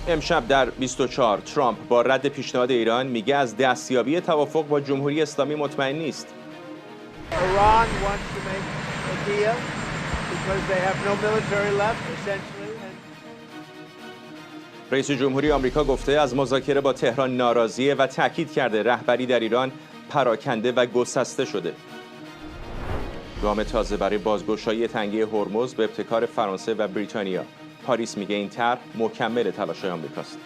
امشب در 24 ترامپ با رد پیشنهاد ایران میگه از دستیابی توافق با جمهوری اسلامی مطمئن نیست. رئیس جمهوری آمریکا گفته از مذاکره با تهران ناراضیه و تاکید کرده رهبری در ایران پراکنده و گسسته شده. گام تازه برای بازگشایی تنگه هرمز به ابتکار فرانسه و بریتانیا. پاریس میگه این طرح مکمل تلاش‌های آمریکاست.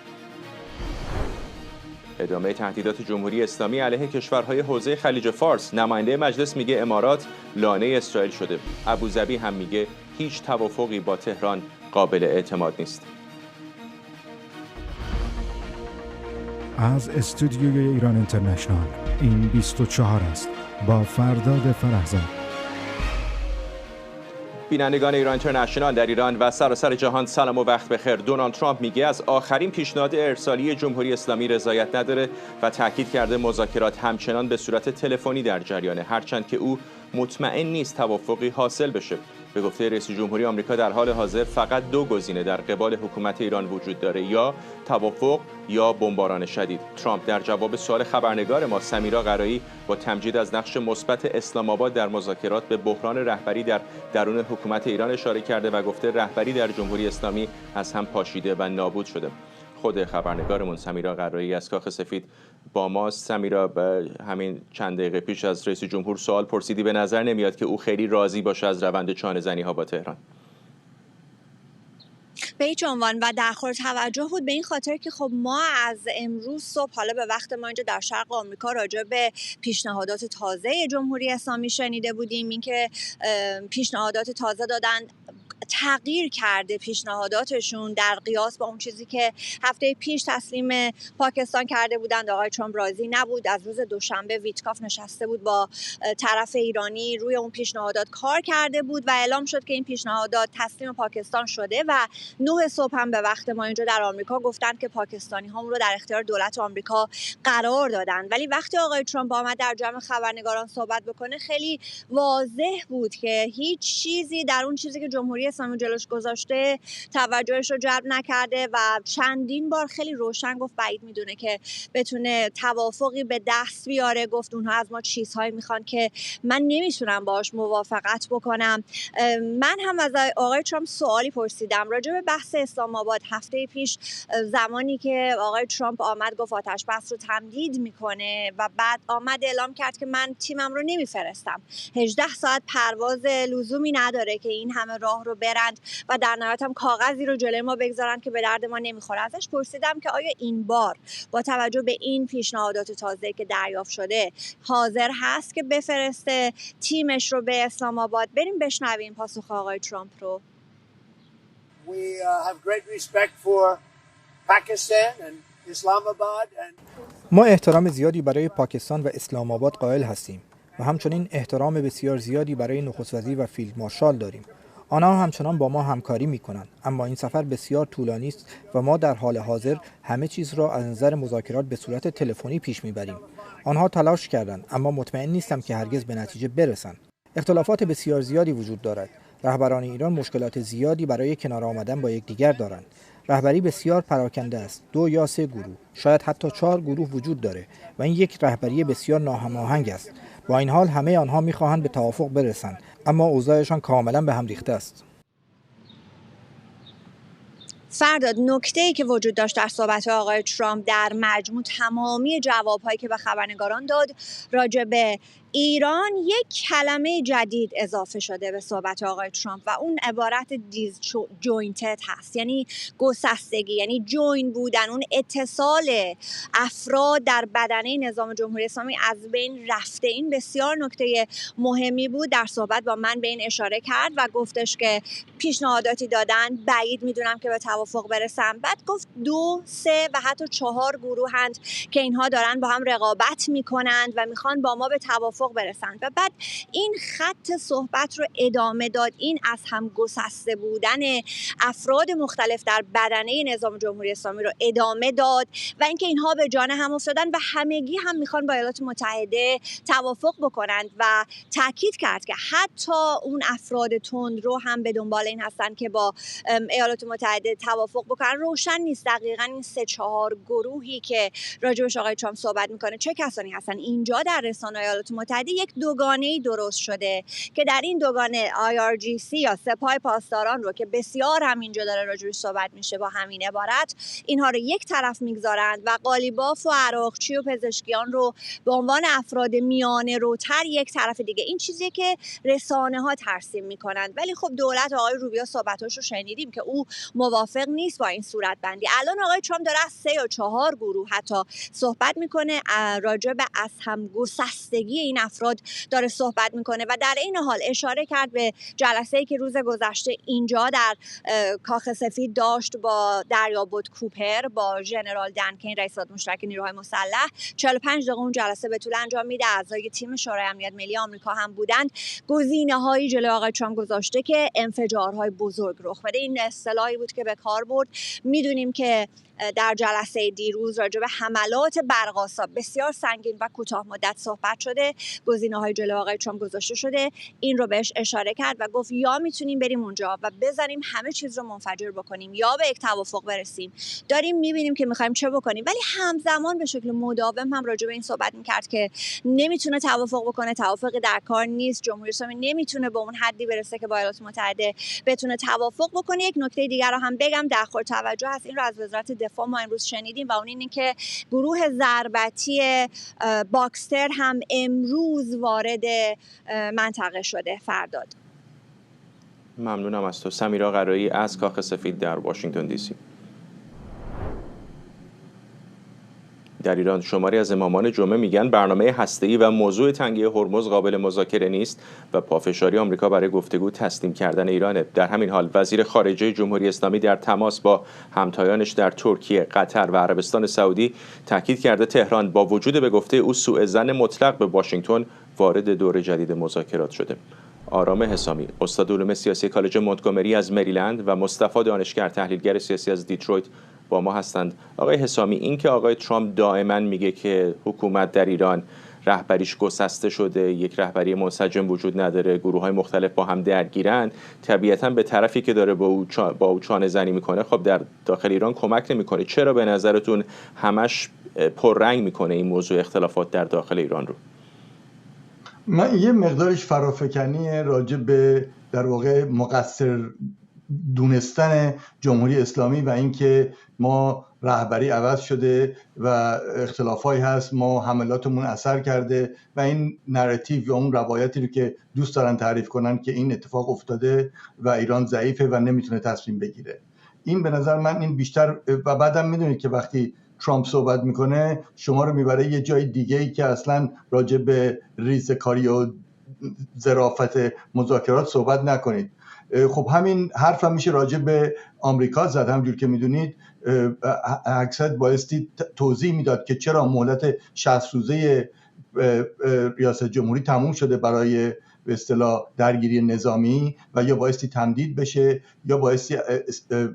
ادامه تهدیدات جمهوری اسلامی علیه کشورهای حوزه خلیج فارس. نماینده مجلس میگه امارات لانه اسرائیل شده. ابوظبی هم میگه هیچ توافقی با تهران قابل اعتماد نیست. از استودیوی ایران اینترنشنال این 24 است با فرداد فرهزاد. بینندگان ایران اینترنشنال در ایران و سراسر جهان سلام و وقت بخیر. دونالد ترامپ میگه از آخرین پیشنهاد ارسالی جمهوری اسلامی رضایت نداره و تاکید کرده مذاکرات همچنان به صورت تلفنی در جریانه، هرچند که او مطمئن نیست توافقی حاصل بشه. به گفته رئیس جمهوری آمریکا در حال حاضر فقط دو گزینه در قبال حکومت ایران وجود داره، یا توافق یا بمباران شدید. ترامپ در جواب سوال خبرنگار ما سمیرا قرایی با تمجید از نقش مثبت اسلام آباد در مذاکرات به بحران رهبری در درون حکومت ایران اشاره کرده و گفته رهبری در جمهوری اسلامی از هم پاشیده و نابود شده. خود خبرنگارمون سمیرا قرایی از کاخ سفید با ماست. سمیرا، همین چند دقیقه پیش از رئیس جمهور سوال پرسیدی، به نظر نمیاد که او خیلی راضی باشه از روند چانه‌زنی ها با تهران. به هیچ عنوان و در خور توجه بود به این خاطر که خب ما از امروز صبح حالا به وقت ما اینجا در شرق آمریکا راجع به پیشنهادات تازه جمهوری اسلامی شنیده بودیم. اینکه پیشنهادات تازه دادن تغییر کرده پیشنهاداتشون در قیاس با اون چیزی که هفته پیش تسلیم پاکستان کرده بودند. آقای ترامپ راضی نبود. از روز دوشنبه ویتکاف نشسته بود با طرف ایرانی روی اون پیشنهادات کار کرده بود و اعلام شد که این پیشنهادات تسلیم پاکستان شده و 9 صبح هم به وقت ما اینجا در آمریکا گفتند که پاکستانی ها رو در اختیار دولت آمریکا قرار دادن. ولی وقتی آقای ترامپ آمد در جمع خبرنگاران صحبت بکنه خیلی واضح بود که هیچ چیزی در اون چیزی که جمهوری اسلامی جلوش گذاشته توجهش رو جلب نکرده و چندین بار خیلی روشن گفت بعید میدونه که بتونه توافقی به دست بیاره. گفت اونها از ما چیزهایی میخوان که من نمیتونم باهاش موافقت بکنم. من هم از آقای ترامپ سوالی پرسیدم راجع به بحث اسلام آباد. هفته پیش زمانی که آقای ترامپ آمد گفت آتش بس رو تمدید میکنه و بعد آمد اعلام کرد که من تیمم رو نمیفرستم. 18 ساعت پرواز لزومی نداره که این همه راه رو برند و در نهایت هم کاغذی رو جلوی ما بگذارن که به درد ما نمیخوره. ازش پرسیدم که آیا این بار با توجه به این پیشنهادات تازه که دریافت شده حاضر هست که بفرسته تیمش رو به اسلام آباد. بریم بشنویم پاسخ آقای ترامپ رو. We have great respect for Pakistan and Islamabad and ما احترام زیادی برای پاکستان و اسلام آباد قائل هستیم و همچنین احترام بسیار زیادی برای نخست وزیر و فیلد مارشال داریم. آنها همچنان با ما همکاری می‌کنند، اما این سفر بسیار طولانی است و ما در حال حاضر همه چیز را از نظر مذاکرات به صورت تلفنی پیش می‌بریم. آنها تلاش کردند، اما مطمئن نیستم که هرگز به نتیجه برسند. اختلافات بسیار زیادی وجود دارد. رهبران ایران مشکلات زیادی برای کنار آمدن با یکدیگر دارند. رهبری بسیار پراکنده است. 2 یا 3 گروه، شاید حتی 4 گروه وجود داره و این یک رهبری بسیار ناهماهنگ است. با این حال همه آنها می‌خواهند به توافق برسند، اما اوضاعشان کاملا به هم ریخته است. فرداد، نکته‌ای که وجود داشت در صحبت آقای ترامپ در مجموع تمامی جواب‌هایی که به خبرنگاران داد راجع به ایران، یک کلمه جدید اضافه شده به صحبت آقای ترامپ و اون عبارت دیسجوینتد هست، یعنی گسستگی، یعنی جوین بودن، اون اتصال افراد در بدنه نظام جمهوری اسلامی از بین رفته. این بسیار نکته مهمی بود. در صحبت با من به این اشاره کرد و گفتش که پیشنهاداتی دادن، بعید میدونم که به توافق برسن. بعد گفت 2، 3 و حتی 4 گروهند که اینها دارن با هم رقابت میکنند و میخوان با ما به توافق برسند. و بعد این خط صحبت رو ادامه داد. این از هم گسسته بودن افراد مختلف در بدنه نظام جمهوری اسلامی رو ادامه داد و اینکه اینها به جان هم افتادن و همگی هم میخوان با ایالات متحده توافق بکنند و تاکید کرد که حتی اون افراد تندرو هم به دنبال این هستن که با ایالات متحده توافق بکنن. روشن نیست دقیقاً این 3-4 گروهی که راجبش آقای ترامپ صحبت میکنه چه کسانی هستن. اینجا در رسانه‌های ایالات متحده یک دوگانه‌ای درست شده که در این دوگانه IRGC یا سپاه پاسداران رو که بسیار هم اینجا داره راجبش صحبت میشه با همین عبارت، اینها رو یک طرف میگذارند و قالیباف و عراقچی و پزشکیان رو به عنوان افراد میانه روتر یک طرف دیگه. این چیزیه که رسانه‌ها ترسیم میکنند. ولی خب دولت آقای روبیو صحبتاشو شنیدیم که او موافق نیست با این صورت بندی. الان آقای ترامپ داره از 3 یا 4 گروه حتی صحبت میکنه، راجع به از هم گسستگی این افراد داره صحبت میکنه و در این حال اشاره کرد به جلسه‌ای که روز گذشته اینجا در کاخ سفید داشت با دریابد کوپر، با ژنرال دنکین رئیس مشترک نیروهای مسلح. 45 دقیقه اون جلسه به طول انجام میده. اعضای تیم شورای امنیت ملی آمریکا هم بودند. گزینه‌هایی جلوی آقای ترامپ گذاشته که انفجارهای بزرگ رخ بده. این اصطلاحی بود که به کار برد. میدونیم که در جلسه دیروز راجع به حملات برق‌آسا بسیار سنگین و کوتاه مدت صحبت شده. گزینه‌های جلوی آقای ترامپ گذاشته شده. این رو بهش اشاره کرد و گفت یا میتونیم بریم اونجا و بزنیم همه چیز رو منفجر بکنیم یا به یک توافق برسیم. داریم میبینیم که میخوایم چه بکنیم. ولی همزمان به شکل مداوم هم راجع به این صحبت میکرد که نمیتونه توافق بکنه، توافقی در کار نیست. جمهوری اسلامی نمیتونه به اون حدی برسه که با ایالات متحده بتونه توافق بکنه. یک نکته دیگر رو هم بگم در خور توجه هست، این رو از وزارت دفاع ما امروز شنیدیم و اون اینه که گروه ضربتی باکستر هم امروز وارد منطقه شده. فرداد. ممنونم از تو سمیرا قرایی از کاخ سفید در واشنگتن دی سی. در ایران شماری از امامان جمعه میگن برنامه هسته‌ای و موضوع تنگی هرمز قابل مذاکره نیست و پافشاری آمریکا برای گفتگو تسلیم کردن ایرانه. در همین حال وزیر خارجه جمهوری اسلامی در تماس با همتایانش در ترکیه، قطر و عربستان سعودی تاکید کرده تهران با وجود به گفته او سوء ظن مطلق به واشنگتن وارد دور جدید مذاکرات شده. آرام حسامی استاد علوم سیاسی کالج مونتگومری از مریلند و مصطفی دانشگر تحلیلگر سیاسی از دیترویت با ما هستند. آقای حسامی، این که آقای ترامپ دائما میگه که حکومت در ایران رهبریش گسسته شده، یک رهبری منسجم وجود نداره، گروه‌های مختلف با هم درگیرن، طبیعتاً به طرفی که داره با او چانه زنی میکنه خب در داخل ایران کمک نمیکنه. چرا به نظرتون همش پررنگ میکنه این موضوع اختلافات در داخل ایران رو؟ من یه مقدارش فرافکنی راجع به در واقع مقصر دونستن جمهوری اسلامی و اینکه ما رهبری عوض شده و اختلافایی هست، ما حملاتمون اثر کرده و این نراتیو یا اون روایتی رو که دوست دارن تعریف کنن که این اتفاق افتاده و ایران ضعیفه و نمیتونه تصمیم بگیره. این به نظر من این بیشتر و بعدم میدونید که وقتی ترامپ صحبت میکنه شما رو میبره یه جای دیگه ای که اصلا راجع به ریزکاری و ظرافت مذاکرات صحبت نکنید. خب همین حرف هم میشه راجع به آمریکا زد. همونجور که میدونید اکثر بایستی توضیح میداد که چرا مهلت 60 روزه ریاست جمهوری تموم شده برای به اصطلاح درگیری نظامی و یا بایستی تمدید بشه یا بایستی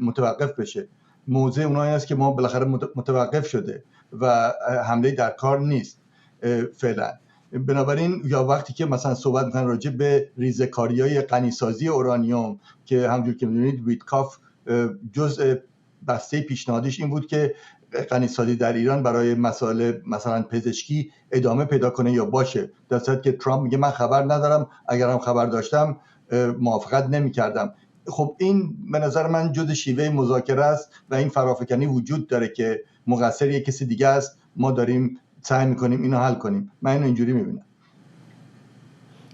متوقف بشه. موضع اونایی است که ما بالاخره متوقف شده و حمله در کار نیست فعلا. بنابراین یا وقتی که مثلا صحبت میکنن راجع به ریزکاری‌های غنیسازی اورانیوم که همونجور که میدونید ویتکاف جزء بسته پیشنهادش این بود که غنیسازی در ایران برای مسائل مثلا پزشکی ادامه پیدا کنه یا باشه، در صورتی که ترامپ میگه من خبر ندارم، اگرم خبر داشتم موافقت نمی‌کردم. خب این به نظر من جزء شیوه مذاکره است و این فرافکنی وجود داره که مقصر یک کسی دیگه است، ما داریم سعی میکنیم اینو حل کنیم. من اینو اینجوری میبینم.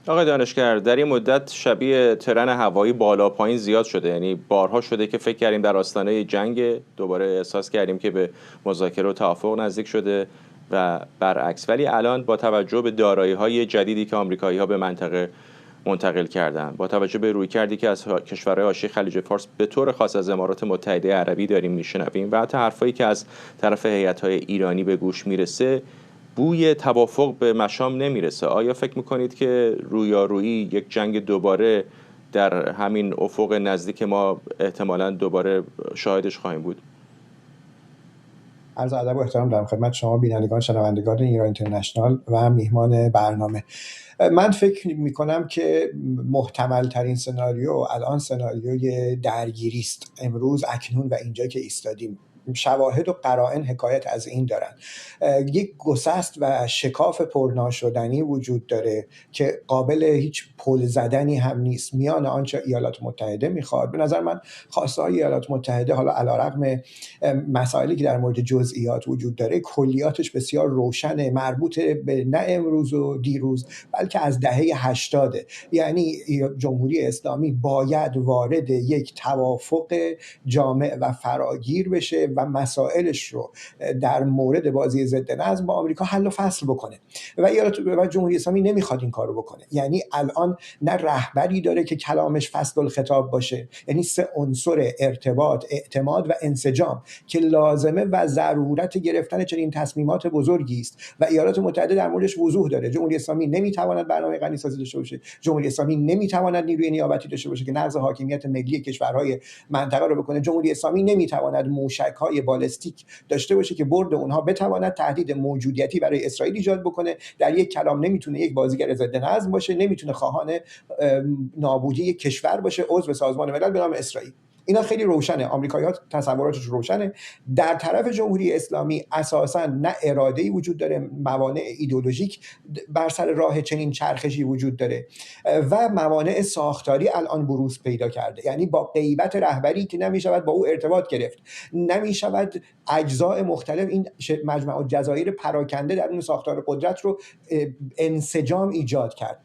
آقای دانشگر، در این مدت شبیه ترن هوایی بالا پایین زیاد شده، یعنی بارها شده که فکر کردیم در آستانه جنگ، دوباره احساس کردیم که به مذاکره و توافق نزدیک شده و برعکس. ولی الان با توجه به دارایی‌های جدیدی که آمریکایی‌ها به منطقه منتقل کردن، با توجه به رویکردی که از کشورهای حاشیه خلیج فارس به طور خاص از امارات متحده عربی داریم میشنویم و حتی حرفایی که از طرف هیئت‌های ایرانی به گوش میرسه، بوی توافق به مشام نمیرسه. آیا فکر میکنید که رویارویی، یک جنگ دوباره در همین افق نزدیک ما احتمالاً دوباره شاهدش خواهیم بود؟ عرض ادب و احترام دارم خدمت شما بینندگان شنوندگان ایران اینترنشنال و میهمان برنامه. من فکر میکنم که محتمل ترین سناریو الان سناریوی درگیری است، امروز اکنون و اینجا که ایستادیم. شواهد و قرائن حکایت از این دارن. یک گسست و شکاف پرناشدنی وجود داره که قابل هیچ پل زدنی هم نیست میان آنچه ایالات متحده میخواد. به نظر من خواسته های ایالات متحده، حالا علیرغم مسائلی که در مورد جزئیات وجود داره، کلیاتش بسیار روشنه، مربوط به نه امروز و دیروز بلکه از دهه 80. یعنی جمهوری اسلامی باید وارد یک توافق جامع و فراگیر بشه و مسائلش رو در مورد بازی ضد نظم با آمریکا حل و فصل بکنه و جمهوری اسلامی نمیخواد این کارو بکنه. یعنی الان نه رهبری داره که کلامش فصل الخطاب باشه، یعنی 3 عنصر ارتباط، اعتماد و انسجام که لازمه و ضرورت گرفتن چنین تصمیمات بزرگی است و ایالات متحده در موردش وضوح داره. جمهوری اسلامی نمیتواند برنامه غنیسازی داشته باشه، جمهوری اسلامی نمیتواند نیروی نیابتی داشته باشه که نقض حاکمیت ملی کشورهای منطقه رو بکنه، جمهوری اسلامی نمیتواند موشک‌های بالستیک داشته باشه که برد اونها بتواند تهدید موجودیتی برای اسرائیل ایجاد بکنه. در یک کلام نمیتونه یک بازیگر ضد نظم باشه، نمیتونه خواهان نابودی یک کشور باشه عضو سازمان ملل به نام اسرائیل. اینا خیلی روشنه، آمریکایی‌ها تصوراتش روشنه. در طرف جمهوری اسلامی اساساً نه اراده‌ای وجود داره، موانع ایدئولوژیک بر سر راه چنین چرخشی وجود داره و موانع ساختاری الان بروز پیدا کرده. یعنی با غیبت رهبری که نمی‌شود با او ارتباط گرفت، نمی‌شود اجزای مختلف این مجمع الجزایر پراکنده در اون ساختار قدرت رو انسجام ایجاد کرد.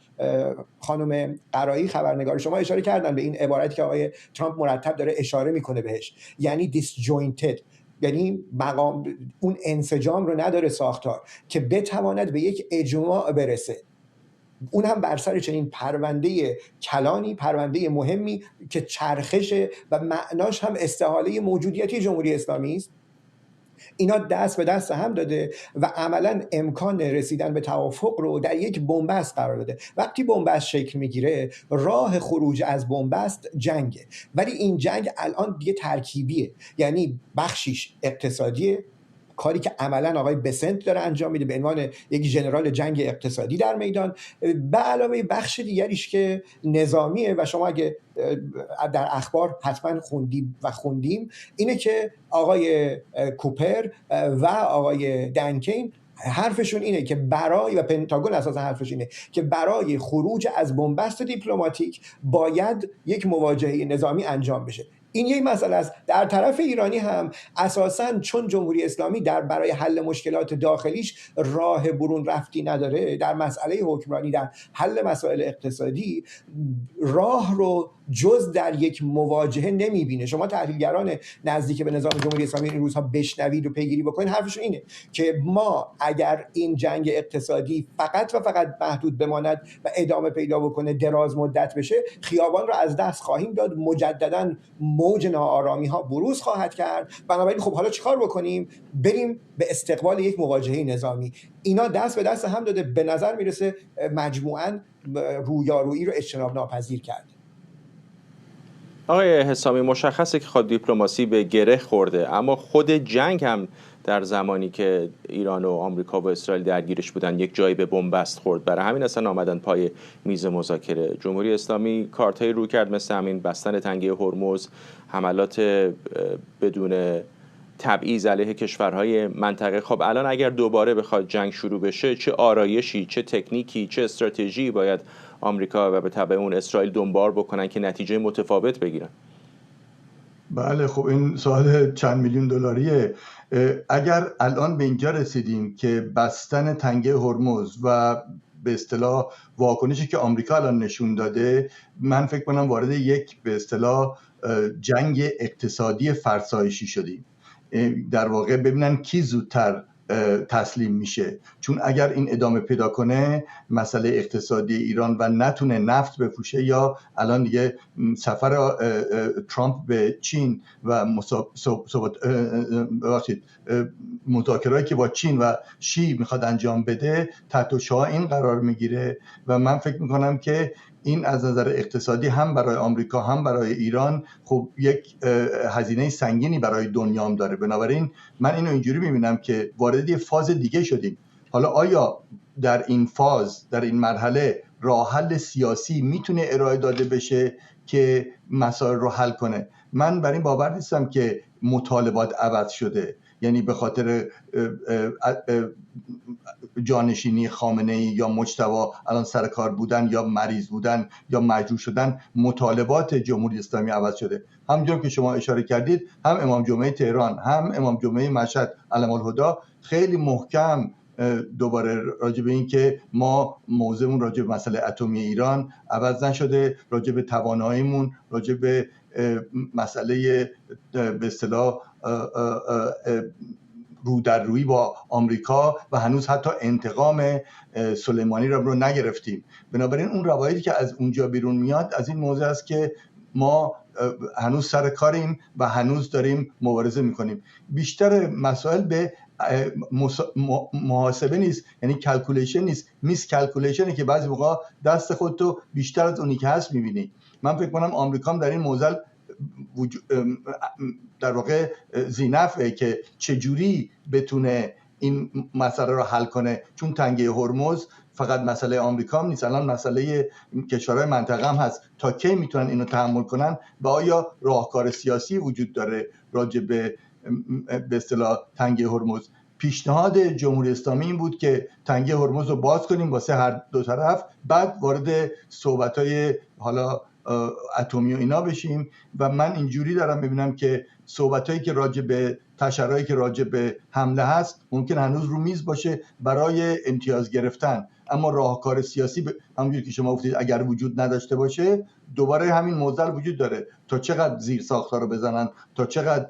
خانم قرایی خبرنگار شما اشاره کردن به این عبارتی که آقای ترامپ مرتب داره اشاره میکنه بهش، یعنی disjointed، یعنی مقام اون انسجام رو نداره ساختار که بتواند به یک اجماع برسه. اون هم بر سر چنین پرونده کلانی، پرونده مهمی که چرخشه و معناش هم استحاله موجودیتی جمهوری اسلامی است. اینا دست به دست هم داده و عملا امکان رسیدن به توافق رو در یک بنبست قرار داده. وقتی بنبست شکل میگیره، راه خروج از بنبست جنگه، ولی این جنگ الان دیگه ترکیبیه، یعنی بخشیش اقتصادیه، کاری که عملا آقای بسنت داره انجام میده به عنوان یک ژنرال جنگ اقتصادی در میدان، به علاوه بخش دیگریش که نظامیه و شما اگه در اخبار حتما خوندیم اینه که آقای کوپر و آقای دنکین حرفشون اینه که و پنتاگون اساسا حرفش اینه که برای خروج از بنبست دیپلماتیک باید یک مواجهه نظامی انجام بشه. این یک مسئله است. در طرف ایرانی هم اساساً چون جمهوری اسلامی برای حل مشکلات داخلیش راه برون رفتی نداره، در مسئله حکمرانی، در حل مسائل اقتصادی راه رو جز در یک مواجهه نمیبینه. شما تحلیلگران نزدیک به نظام جمهوری اسلامی این روزها بشنوید و پیگیری بکنید، حرفشون اینه که ما اگر این جنگ اقتصادی فقط و فقط محدود بماند و ادامه پیدا بکنه، دراز مدت بشه، خیابان رو از دست خواهیم داد، مجدداً موج ناآرامی ها بروز خواهد کرد. بنابراین خب حالا چیکار بکنیم؟ بریم به استقبال یک مواجهه نظامی. اینا دست به دست هم داده، به نظر میرسه مجموعاً رویارویی رو اجتناب ناپذیر کرد. آقای حسامی، مشخصه که خود دیپلماسی به گره خورده، اما خود جنگ هم در زمانی که ایران و آمریکا و اسرائیل درگیرش بودن یک جایی به بنبست خورد. برای همین اصلا آمدن پای میز مذاکره. جمهوری اسلامی کارتای رو کرد مثل همین بستن تنگه هرمز، حملات بدون تبعیض علیه کشورهای منطقه. خب الان اگر دوباره بخواد جنگ شروع بشه، چه آرایشی، چه تکنیکی، چه استراتژی باید آمریکا و به تبع اون اسرائیل دنبال بکنن که نتیجه متفاوت بگیرن؟ بله، خب این سوال چند میلیون دلاریه. اگر الان به اینجا رسیدیم که بستن تنگه هرمز و به اصطلاح واکنشی که آمریکا الان نشون داده، من فکر کنم وارد یک به اصطلاح جنگ اقتصادی فرسایشی شدیم. در واقع ببینن کی زودتر تسلیم میشه، چون اگر این ادامه پیدا کنه مسئله اقتصادی ایران و نتونه نفت بفروشه، یا الان دیگه سفر ترامپ به چین و مذاکرهایی که با چین و شی میخواد انجام بده تحت شعاع این قرار میگیره و من فکر میکنم که این از نظر اقتصادی هم برای آمریکا هم برای ایران خب یک هزینه سنگینی برای دنیا هم داره. بنابراین من اینو اینجوری میبینم که وارد یه فاز دیگه شدیم. حالا آیا در این فاز، در این مرحله راه حل سیاسی میتونه ارائه داده بشه که مسائل رو حل کنه؟ من بر این باور نیستم که مطالبات عوض شده، یعنی به خاطر جانشینی خامنه‌ای یا مجتبی الان سر کار بودن یا مریض بودن یا مجروح شدن مطالبات جمهوری اسلامی عوض شده. همونجور که شما اشاره کردید، هم امام جمعه تهران هم امام جمعه مشهد علم الهدی خیلی محکم دوباره راجع به این که ما موضعمون راجع به مسئله اتمی ایران عوض نشده، راجع به تواناییمون، راجع به مسئله به اصطلاح رو در روی با آمریکا و هنوز حتی انتقام سلیمانی رو نگرفتیم. بنابراین اون روایتی که از اونجا بیرون میاد از این موضوع است که ما هنوز سر کاریم و هنوز داریم مبارزه میکنیم. بیشتر مسائل به محاسبه نیست، یعنی کلکولیشن نیست، میس کلکولیشنه که بعضی موقع دست خودتو بیشتر از اونی که هست میبینی. من فکر کنم آمریکا هم در این موضوع در واقع ذی‌نفعه که چجوری بتونه این مسئله رو حل کنه، چون تنگه هرمز فقط مسئله آمریکا هم نیست، الان مسئله کشورهای منطقه هم هست. تا کی میتونن اینو تحمل کنن و آیا راهکار سیاسی وجود داره راجع به اصطلاح تنگه هرمز؟ پیشنهاد جمهوری اسلامی این بود که تنگه هرمز رو باز کنیم واسه هر دو طرف، بعد وارد صحبت‌های حالا اتمی و اینا بشیم. و من اینجوری دارم میبینم که صحبتایی که راجع به تشریعی که راجع به حمله هست ممکن هنوز رو میز باشه برای امتیاز گرفتن، اما راهکار سیاسی همونجوری که شما گفتید اگر وجود نداشته باشه دوباره همین معضل وجود داره. تا چقدر زیر ساخت‌ها رو بزنن، تا چقدر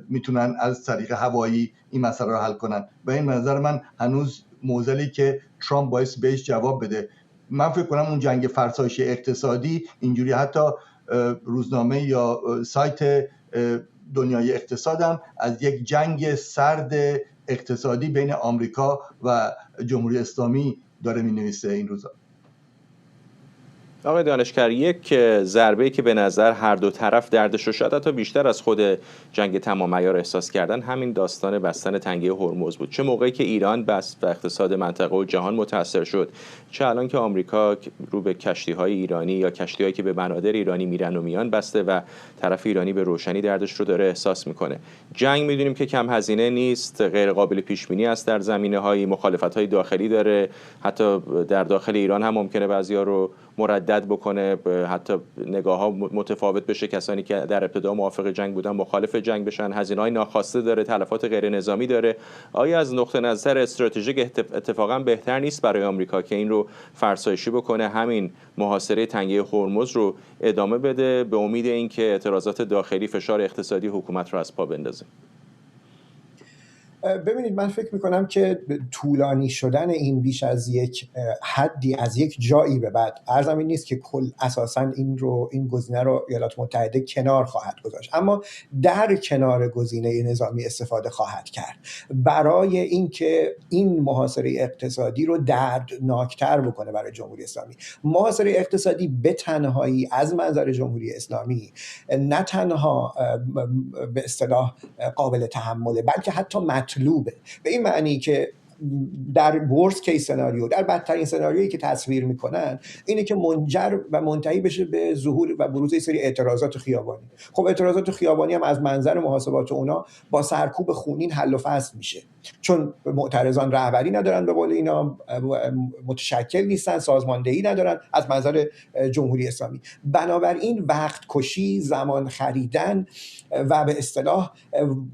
میتونن از طریق هوایی این مسئله رو حل کنن. و این نظر من هنوز معضلی که ترامپ باعث بهش جواب بده. من فکر کنم اون جنگ فرسایشی اقتصادی اینجوری، حتی روزنامه یا سایت دنیای اقتصادم از یک جنگ سرد اقتصادی بین آمریکا و جمهوری اسلامی داره می‌نویسه این روزا. آقای دانشگر، یک ضربه‌ای که به نظر هر دو طرف دردش رو شاید حتی بیشتر از خود جنگ تمام عیار احساس کردن، همین داستان بستن تنگه هرمز بود. چه موقعی که ایران بست و اقتصاد منطقه و جهان متاثر شد، چه الان که آمریکا رو به کشتی‌های ایرانی یا کشتی‌هایی که به بنادر ایرانی میرن و میان بسته و طرف ایرانی به روشنی دردش رو داره احساس میکنه. جنگ میدونیم که کم هزینه نیست، غیر قابل پیش بینی است، در زمینه‌های مخالفت‌های داخلی داره، حتی در داخل ایران هم ممکنه بعضیا رو مردد بکنه، حتی نگاه‌ها متفاوت بشه، کسانی که در ابتدا موافق جنگ بودن مخالف جنگ بشن، هزینه‌های ناخواسته داره، تلفات غیر نظامی داره. آیا از نقطه نظر استراتژیک اتفاقا بهتر نیست برای آمریکا که این رو فرسایشی بکنه، همین محاصره تنگه هرمز رو ادامه بده به امید اینکه اعتراضات داخلی فشار اقتصادی حکومت رو از پا بندازه؟ ببینید، من فکر میکنم که طولانی شدن این بیش از یک حدی از یک جایی به بعد، عرضم این نیست که کل اساساً این گزینه رو ایالات متحده کنار خواهد گذاشت، اما در کنار گزینه نظامی استفاده خواهد کرد برای اینکه این محاصره اقتصادی رو دردناکتر بکنه برای جمهوری اسلامی. محاصره اقتصادی به تنهایی از منظر جمهوری اسلامی نه تنها به اصطلاح قابل تحمله، بلکه حتی مطلوبه، به این معنی که در ورست کیس سناریو، در بدترین سناریویی که تصویر میکنن اینه که منجر و منتهی بشه به ظهور و بروز سری اعتراضات خیابانی. خب اعتراضات خیابانی هم از منظر محاسبات اونا با سرکوب خونین حل و فصل میشه، چون معترضان رهبری ندارن، به قول اینا متشکل نیستن، سازماندهی ندارن از منظر جمهوری اسلامی. بنابراین وقت کشی، زمان خریدن و به اصطلاح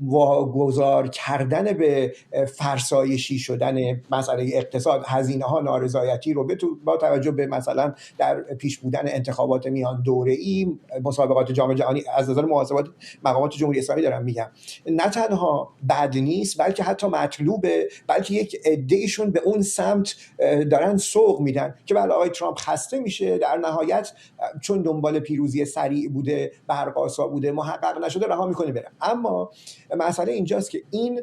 واگذار کردن به فرسایشی شدن مسئله اقتصاد، هزینه ها، نارضایتی رو با توجه به مثلا در پیش بودن انتخابات میان دوره‌ای، مسابقات جام جهانی، از نظر محاسبات مقامات جمهوری اسلامی دارم میگم، نه تنها بد نیست بلکه حتی مطلوبه، بلکه یک عده‌ایشون به اون سمت دارن سوق میدن که بله آقای ترامپ خسته میشه، در نهایت چون دنبال پیروزی سریع بوده، برق‌آسا بوده، محقق نشده، رها میکنه بره. اما مسئله اینجاست که این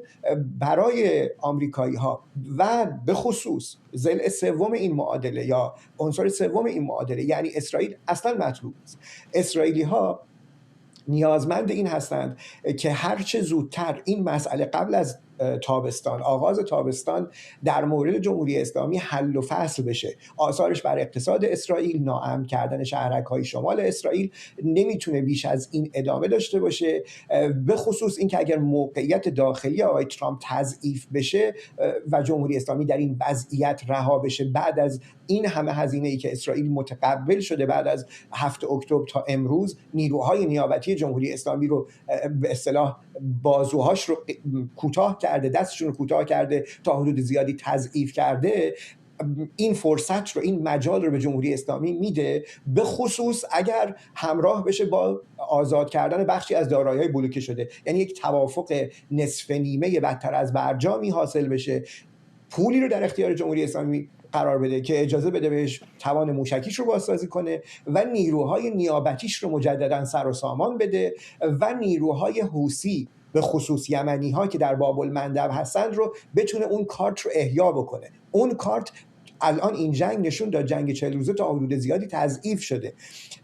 برای آمریکایی‌ها و به خصوص ضلع سوم این معادله یا عنصر سوم این معادله یعنی اسرائیل اصلا مطلوب نیست. اسرائیلی‌ها نیازمند این هستند که هرچه زودتر این مسئله قبل از تابستان، آغاز تابستان، در مورد جمهوری اسلامی حل و فصل بشه. آثارش بر اقتصاد اسرائیل، ناامن کردن شهرک‌های شمال اسرائیل نمیتونه بیش از این ادامه داشته باشه، به خصوص این که اگر موقعیت داخلی آقای ترامپ تضعیف بشه و جمهوری اسلامی در این وضعیت رها بشه بعد از این همه هزینه‌ای که اسرائیل متقبل شده بعد از 7 اکتبر تا امروز، نیروهای نیابتی جمهوری اسلامی رو به اصطلاح بازوهاش رو کوتاه کرده، دستشون رو کوتاه کرده، تا حدود زیادی تضعیف کرده، این فرصت رو، این مجال رو به جمهوری اسلامی میده، به خصوص اگر همراه بشه با آزاد کردن بخشی از دارایی‌های بلوکه شده. یعنی یک توافق نصف نیمه بدتر از برجامی حاصل بشه، پولی رو در اختیار جمهوری اسلامی قرار بده که اجازه بده بهش توان موشکیش رو بازسازی کنه و نیروهای نیابتیش رو مجددا سر و سامان بده و نیروهای حوثی به خصوص یمنی ها که در باب المندب هستند رو بتونه اون کارت رو احیا بکنه. اون کارت الان این جنگ نشون داد جنگ 40 روزه تا حدود زیادی تضعیف شده.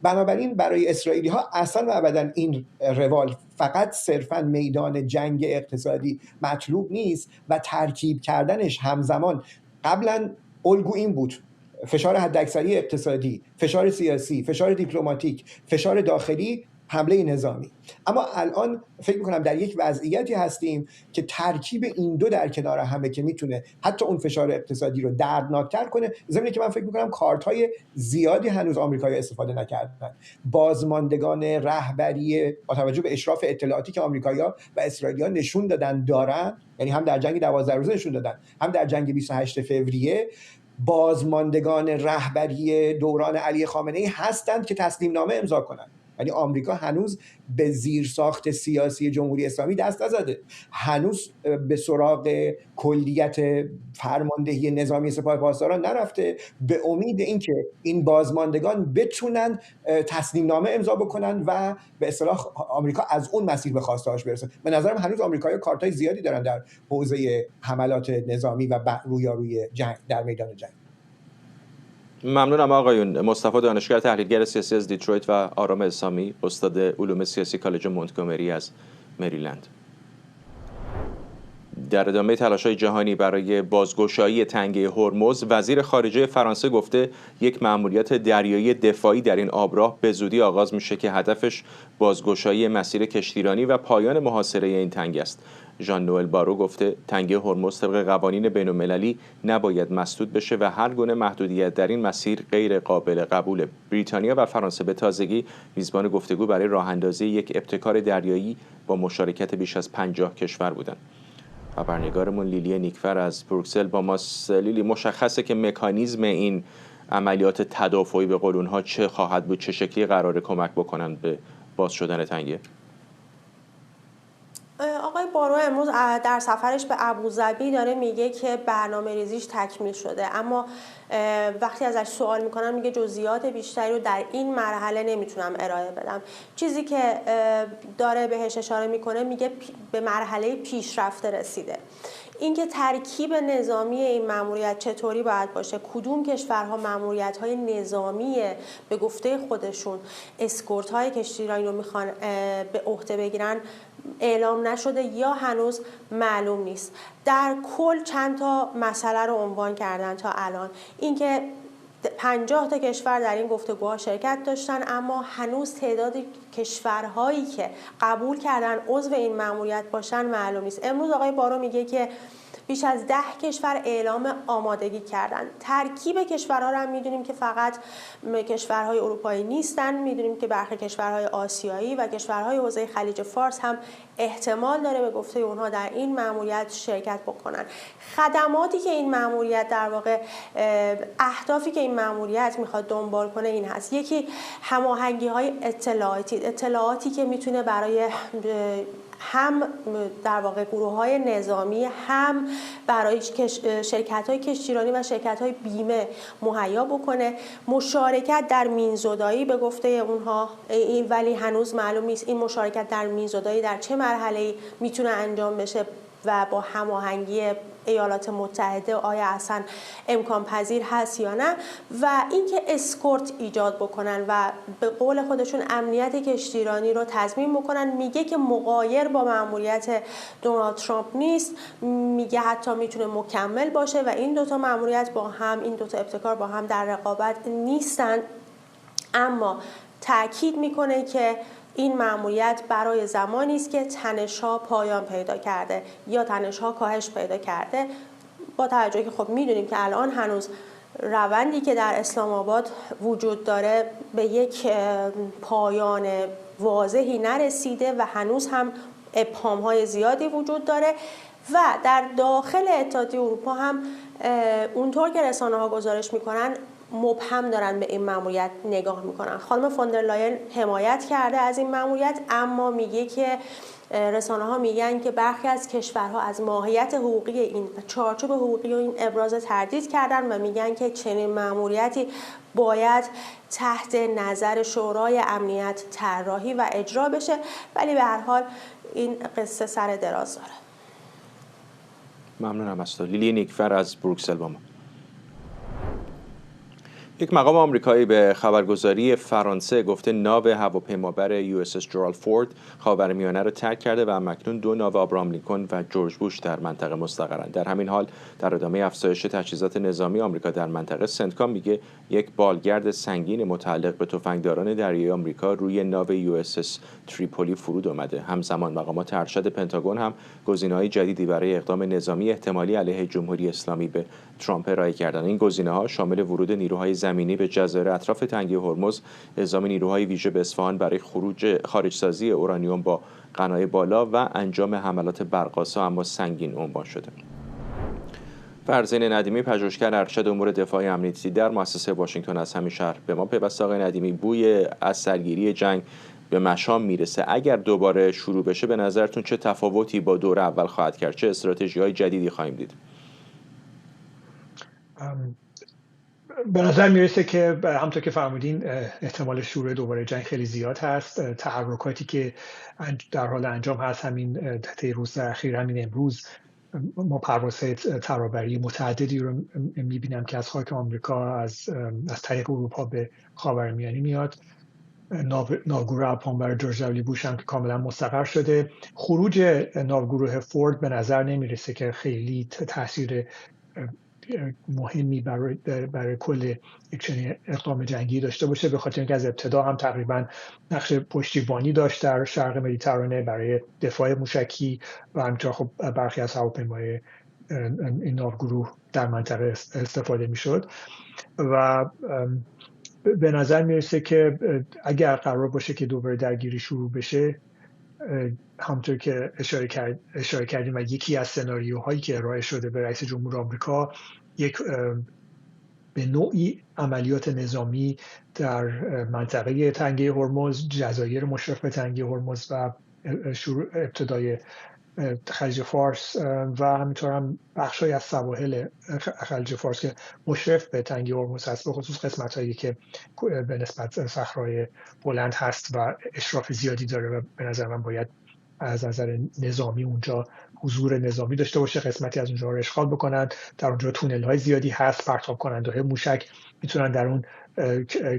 بنابراین برای اسرائیلی ها اصلا و ابدا این روال فقط صرفا میدان جنگ اقتصادی مطلوب نیست و ترکیب کردنش همزمان قبلا الگو این بود: فشار حداکثری اقتصادی، فشار سیاسی، فشار دیپلماتیک، فشار داخلی، حمله نظامی. اما الان فکر میکنم در یک وضعیتی هستیم که ترکیب این دو در کنار همه که میتونه حتی اون فشار اقتصادی رو دردناکتر کنه، زمینه که من فکر میکنم کارت‌های زیادی هنوز آمریکایی‌ها استفاده نکردن. بازماندگان رهبری با توجه به اشراف اطلاعاتی که آمریکایی‌ها و اسرائیلی‌ها نشون دارن، یعنی هم در جنگ 12 روزه نشون دادن، هم در جنگ 28 فوریه، بازماندگان رهبری دوران علی خامنه‌ای هستند که تسلیم نامه امضا کنند. یعنی آمریکا هنوز به زیرساخت سیاسی جمهوری اسلامی دست نزده، هنوز به سراغ کلیت فرماندهی نظامی سپاه پاسداران نرفته، به امید اینکه این بازماندگان بتونن تسلیم نامه امضا بکنن و به اصطلاح آمریکا از اون مسیر به خواسته‌هاش برسه. به نظرم هنوز آمریکایی‌ها کارتای زیادی دارن در حوزه حملات نظامی و رویارویی جنگ در میدان جنگ. ممنونم آقایون. مصطفی دانشگر، تحلیلگر سیاسی از دیترویت، و آرام اسامی، استاد علوم سیاسی کالج مونتگومری از مریلند. در ادامه تلاش‌های جهانی برای بازگشایی تنگه هرمز، وزیر خارجه فرانسه گفته یک مأموریت دریایی دفاعی در این آبراه به زودی آغاز میشه که هدفش بازگشایی مسیر کشتیرانی و پایان محاصره این تنگه است. ژان نوئل بارو گفته تنگه هرمز طبق قوانین بین‌المللی نباید مسدود بشه و هر گونه محدودیت در این مسیر غیر قابل قبوله. بریتانیا و فرانسه به تازگی میزبان گفتگو برای راه‌اندازی یک ابتکار دریایی با مشارکت بیش از 50 کشور بودند. خبرنگارمون لیلی نیکفر از بروکسل با ماست. لیلی، مشخصه که مکانیزم این عملیات تدافعی به قول اونها چه خواهد بود؟ چه شکلی قراره کمک بکنن به باز شدن تنگه؟ آقای بارو امروز در سفرش به ابوظبی داره میگه که برنامه ریزیش تکمیل شده، اما وقتی ازش سوال میکنم میگه جزئیات بیشتری رو در این مرحله نمیتونم ارائه بدم. چیزی که داره بهش اشاره میکنه میگه به مرحله پیشرفته رسیده. اینکه ترکیب نظامی این مأموریت چطوری باید باشه، کدوم کشورها مأموریت‌های نظامی به گفته خودشون اسکورت‌های کشتیرانی رو میخوان به عهده بگیرن، اعلام نشده یا هنوز معلوم نیست. در کل چند تا مسئله رو عنوان کردن تا الان. اینکه 50 تا کشور در این گفتگوها شرکت داشتن، اما هنوز تعداد کشورهایی که قبول کردن عضو این مأموریت باشن معلوم نیست. امروز آقای بارو میگه که بیش از 10 کشور اعلام آمادگی کردن. ترکیب کشورها رو هم میدونیم که فقط کشورهای اروپایی نیستن، میدونیم که برخی کشورهای آسیایی و کشورهای حوزه خلیج فارس هم احتمال داره به گفته اونها در این مأموریت شرکت بکنن. خدماتی که این مأموریت در واقع اهدافی که این مأموریت میخواد دنبال کنه این هست: یکی هماهنگی‌های اطلاعاتی که میتونه برای هم در واقع گروه‌های نظامی، هم برای شرکت‌های کشتیرانی و شرکت‌های بیمه مهیا بکنه. مشارکت در مینزدایی به گفته اونها، ولی هنوز معلوم نیست این مشارکت در مینزدایی در چه مرحله‌ای میتونه انجام بشه و با هماهنگی ایالات متحده آیا اصلا امکان پذیر هست یا نه، و اینکه اسکورت ایجاد بکنن و به قول خودشون امنیت کشتیرانی رو تضمین بکنن. میگه که مغایر با مأموریت دونالد ترامپ نیست، میگه حتی میتونه مکمل باشه و این دوتا مأموریت با هم، این دوتا ابتکار با هم در رقابت نیستن، اما تأکید میکنه که این مأموریت برای زمانی است که تنش‌ها پایان پیدا کرده یا تنش‌ها کاهش پیدا کرده، با توجه که خب میدونیم که الان هنوز روندی که در اسلام آباد وجود داره به یک پایان واضحی نرسیده و هنوز هم ابهام‌های زیادی وجود داره و در داخل اتحادیه اروپا هم اونطور که رسانه‌ها گزارش میکنن مبهم دارن به این مأموریت نگاه میکنن. خانم فوندرلاین حمایت کرده از این مأموریت، اما میگه که رسانه‌ها میگن که برخی از کشورها از ماهیت حقوقی این چارچوب حقوقی و این ابراز تردید کردن و میگن که چنین مأموریتی باید تحت نظر شورای امنیت طراحی و اجرا بشه، ولی به هر حال این قصه سر دراز داره. ممنونم از تو. لیلی نیکفر از بروکسل با ما. یک مقام آمریکایی به خبرگزاری فرانسه گفته ناو هواپیمابر USS جرالد فورد خاورمیانه را ترک کرده و اکنون 2 ناو آبراهام لینکلن و جورج بوش در منطقه مستقرند. در همین حال در ادامه افزایش تجهیزات نظامی آمریکا در منطقه، سنتکام میگه یک بالگرد سنگین متعلق به تفنگداران دریایی آمریکا روی ناو USS تریپولی فرود آمده. همزمان مقامات ارشد پنتاگون هم گزینه‌های جدیدی برای اقدام نظامی احتمالی علیه جمهوری اسلامی به ترامپ ارائه کردند. این گزینه‌ها شامل ورود نیروهای زمینی به جزایر اطراف تنگه هرمز، اعزام نیروهای ویژه به اصفهان برای خارجسازی اورانیوم با غنای بالا و انجام حملات برق‌آسا اما سنگین عنوان شده. فرزین ندیمی، پژوهشگر ارشد امور دفاعی امنیتی در مؤسسه واشنگتن از همین شهر به ما پیوسته. آقای ندیمی، بوی از سرگیری جنگ به مشام میرسه. اگر دوباره شروع بشه به نظرتون چه تفاوتی با دور اول خواهد کرد؟ چه استراتژی‌های جدیدی خواهیم دید؟ به نظر میرسه که همونطور که فرمودین احتمال شروع دوباره جنگ خیلی زیاد هست. تحرکاتی که در حال انجام هست همین طی روز اخیر، همین امروز ما پروازهای ترابری متعددی رو میبینم که از خاک آمریکا از طریق اروپا به خاورمیانه میاد. ناوگروه اپامبر جورج دبلیو بوش هم که کاملا مستقر شده. خروج ناوگروه فورد به نظر نمیرسه که خیلی تاثیر مهمی برای کل یک چنین اقدام جنگی داشته باشه، به خاطر اینکه از ابتدا هم تقریبا نقش پشتیبانی داشت در شرق مدیترانه برای دفاع موشکی و همینطور خب برخی از هواپیمای این ناوگروه در منطقه استفاده میشد و به نظر میرسه که اگر قرار باشه که دوباره درگیری شروع بشه، همونطور که اشاره کردیم و یکی از سناریوهایی که ارائه شده به رئیس جمهور آمریکا، یک به نوعی عملیات نظامی در منطقه تنگه هرمز، جزایر مشرف به تنگه هرمز و شروع ابتدای خلیج فارس و همینطور هم بخشای از سواحل خلیج فارس که مشرف به تنگه هرمز هست، به خصوص قسمت‌هایی که به نسبت صخره‌های بلند هست و اشراف زیادی داره و به نظر من باید از نظر نظامی اونجا حضور نظامی داشته باشه، قسمتی از اونجا رو اشغال بکنن. در اونجا تونل‌های زیادی هست، پرتاب کننده‌های موشک میتونن در اون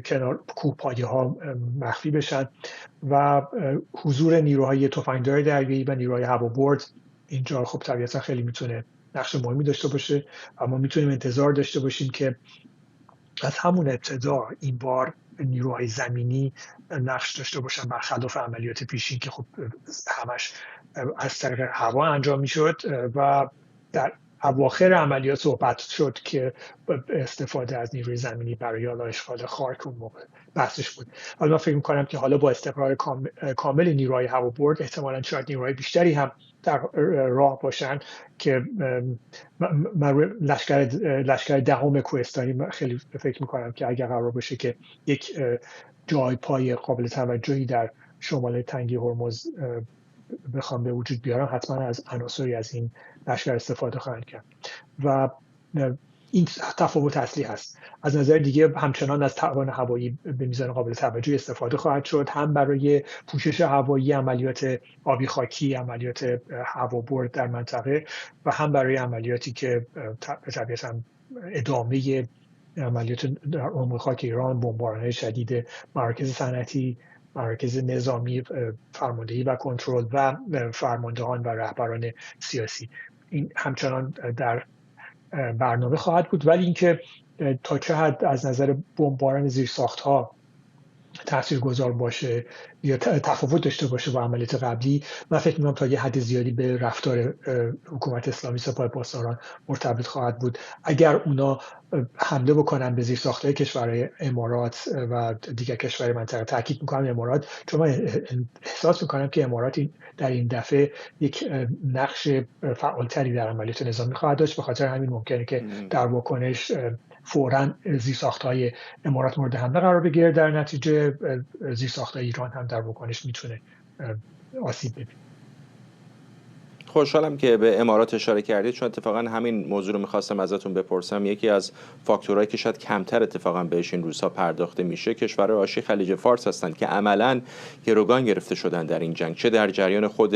کنار کوهپایه‌ها مخفی بشن و حضور نیروهای تفنگدار دریایی و نیروهای هوابرد اینجا خب طبیعتا خیلی میتونه نقش مهمی داشته باشه. اما میتونیم انتظار داشته باشیم که از همون ابتدا این بار نیروهای زمینی نقش داشته باشن، برخلاف عملیات پیشین که خب همش از طریق هوا انجام میشد و در اواخر عملیات صحبت شد که استفاده از نیروی زمینی برای اشغال خارک اون موقع بحثش بود. حالا من فکر می‌کنم که حالا با استقرار کامل نیروهای هوابرد احتمالاً شاید نیروهای بیشتری هم در راه باشن که لشکر دهم کوهستانی خیلی فکر می‌کنم که اگر قرار باشه که یک جای پای قابل توجهی در شمال تنگه هرمز بخوام به وجود بیارن حتما از عناصری از این لشکر استفاده خواهند کرد و این تفاوت اصلی هست. از نظر دیگه همچنان از توان هوایی به میزان قابل توجهی استفاده خواهد شد، هم برای پوشش هوایی، عملیات آبی خاکی، عملیات هوابرد در منطقه و هم برای عملیاتی که طبیعتاً ادامه عملیات در عمق خاک ایران، بمباران‌های شدید مراکز صنعتی، مراکز نظامی فرماندهی و کنترل و فرماندهان و رهبران سیاسی. این همچنان در برنامه خواهد بود، ولی اینکه تا چه حد از نظر بمباران زیرساخت‌ها تاثیرگذار باشه یا تفاوت داشته باشه با عملیات قبلی، من فکر می‌کنم تا یه حد زیادی به رفتار حکومت اسلامی سپاه پاسداران مرتبط خواهد بود. اگر اونا حمله بکنن به زیرساخت‌های کشورهای امارات و دیگر کشورهای منطقه، تاکید می‌کنم امارات، چون من احساس می‌کنم که امارات در این دفعه یک نقش فعالتری در عملیات نظامی خواهد داشت. به خاطر همین ممکنه که در واکنش فوراً زیرساخت‌های امارات مورد حمله قرار بگیره، در نتیجه زیرساخت‌های ایران هم در واکنش میتونه آسیب ببینه. خوشحالم که به امارات اشاره کردید، چون اتفاقا همین موضوع رو می‌خواستم ازتون بپرسم. یکی از فاکتورهایی که شاید کمتر اتفاقا بهش این روزها پرداخته میشه کشورهای حاشیه خلیج فارس هستند که عملاً گروگان گرفته شدن در این جنگ، چه در جریان خود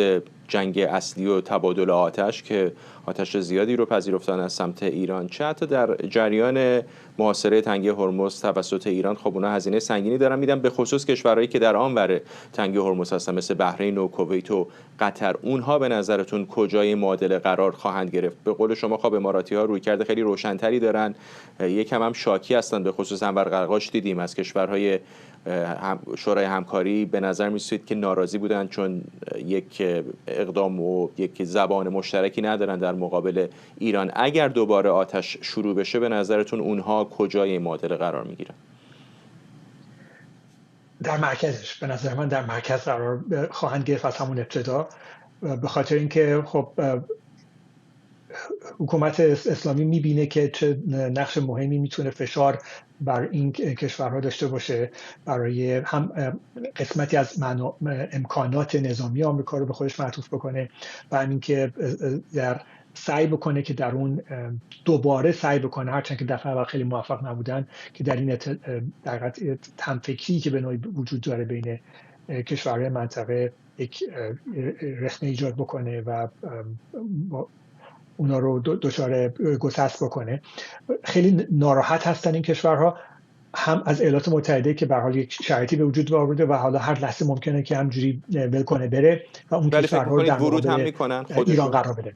جنگ اصلی و تبادل آتش که آتش زیادی رو پذیرفتن از سمت ایران، چه حتی در جریان محاصره تنگه هرمز توسط ایران. خب اونا هزینه سنگینی دارن میدن، به خصوص کشورهایی که در آنور تنگه هرمز هستن مثل بحرین و کویت و قطر. اونها به نظرتون کجای معادله قرار خواهند گرفت؟ به قول شما خب اماراتی‌ها رویکرد خیلی روشن‌تری دارن، یکم هم شاکی هستن، به خصوص انور قرقاش دیدیم از کشورهای شورای همکاری به نظر می‌رسید که ناراضی بودن چون یک اقدام و یک زبان مشترکی ندارن در مقابل ایران. اگر دوباره آتش شروع بشه به نظرتون اونها کجای معادله قرار می‌گیرن؟ در مرکزش، به نظر من در مرکز قرار خواهند گرفت از همون ابتدا، به خاطر اینکه خب حکومت اسلامی میبینه که چه نقش مهمی میتونه فشار بر این کشورها داشته باشه برای هم قسمتی از امکانات نظامی آمریکا رو به خودش معطوف بکنه و همین که در سعی بکنه که در اون دوباره سعی بکنه، هرچند که دفعه اول خیلی موفق نبودن، که در این در همفکری که به نوعی وجود داره بین کشورهای منطقه یک رخنه ایجاد بکنه و اونا رو دچار گسست بکنه. خیلی ناراحت هستن این کشورها، هم از ایالات متحده که به هر حال یک شرایطی به وجود آورده و حالا هر لحظه ممکنه که همجوری ول کنه بره و اون کشورها رو در ورود هم میکنن ایران قرار بده.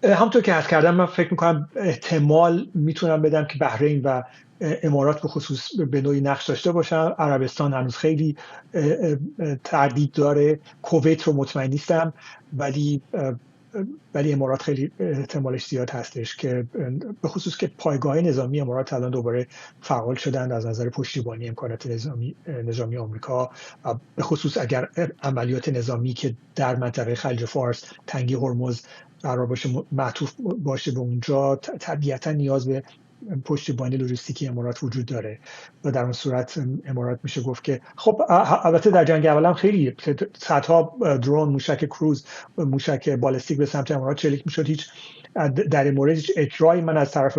همونطور که عرض کردم، من فکر میکنم احتمال میتونم بدم که بحرین و امارات به خصوص به نوعی نقش داشته باشن. عربستان هنوز خیلی تردید داره، کویت رو مطمئن نیستم، ولی امارات خیلی احتمالش زیاد هستش که به خصوص که پایگاه نظامی امارات الان دوباره فعال شدن از نظر پشتیبانی امکانات نظامی آمریکا، و به خصوص اگر عملیات نظامی که در منطقه خلیج فارس تنگه هرمز قرار باشه معطوف باشه به اونجا، طبیعتا نیاز به پشتیبانی لوجستیکی امارات وجود داره و در اون صورت امارات میشه گفت که خب البته در جنگ اول هم خیلی صدها درون، موشک کروز، موشک بالستیک به سمت امارات شلیک میشد. هیچ در این مورد هیچ اجرایی من از طرف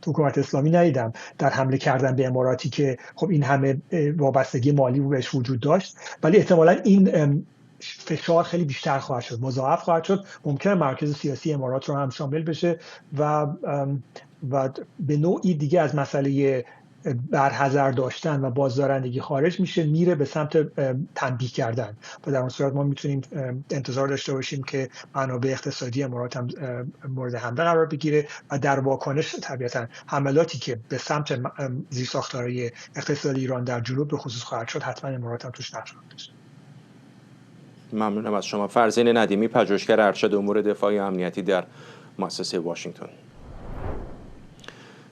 حکومت اسلامی ندیدم در حمله کردن به اماراتی که خب این همه وابستگی مالی بهش وجود داشت، ولی احتمالاً این فشار خیلی بیشتر خواهد شد، مضاعف خواهد شد. ممکنه مرکز سیاسی امارات رو هم شامل بشه و به نوعی دیگه از مسئله برحذر داشتن و بازدارندگی خارج میشه، میره به سمت تنبیه کردن و در اون صورت ما میتونیم انتظار داشته باشیم که منابع اقتصادی امارات هم مورد حمله قرار بگیره و در واکنش طبیعتا حملاتی که به سمت زیرساخت‌های اقتصادی ایران در جنوب به خصوص خواهد شد، حتما امارات هم توش نقش خواهد داشت. ممنونم از شما. فرزین ندیمی، پژوهشگر ارشد امور دفاعی و امنیتی در مؤسسه واشنگتن.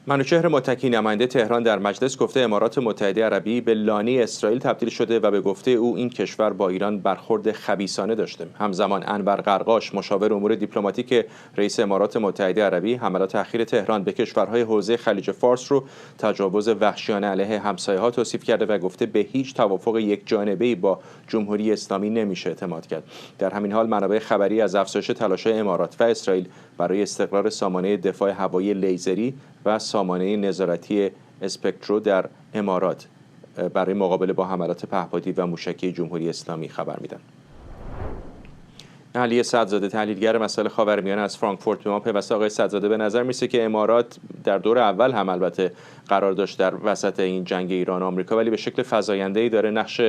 منوچهر متکی نماینده تهران در مجلس گفته امارات متحده عربی به لانه اسرائیل تبدیل شده و به گفته او این کشور با ایران برخورد خبیثانه داشته. همزمان انور قرقاش مشاور امور دیپلماتیک رئیس امارات متحده عربی حملات اخیر تهران به کشورهای حوزه خلیج فارس رو تجاوز وحشیانه علیه همسایه‌ها توصیف کرده و گفته به هیچ توافق یکجانبه‌ای با جمهوری اسلامی نمیشه اعتماد کرد. در همین حال منابع خبری از افزایش تلاش‌های امارات و اسرائیل برای استقرار سامانه دفاع هوایی لیزری و سامانه نظارتی اسپکترو در امارات برای مقابله با حملات پهپادی و موشکی جمهوری اسلامی خبر میدن. علی صدزاده تحلیلگر مسائل خاورمیانه از فرانکفورت به ما پیوسته. آقای صدزاده، به نظر میرسه که امارات در دور اول هم البته قرار داشت در وسط این جنگ ایران و آمریکا، ولی به شکل فزاینده‌ای داره نقش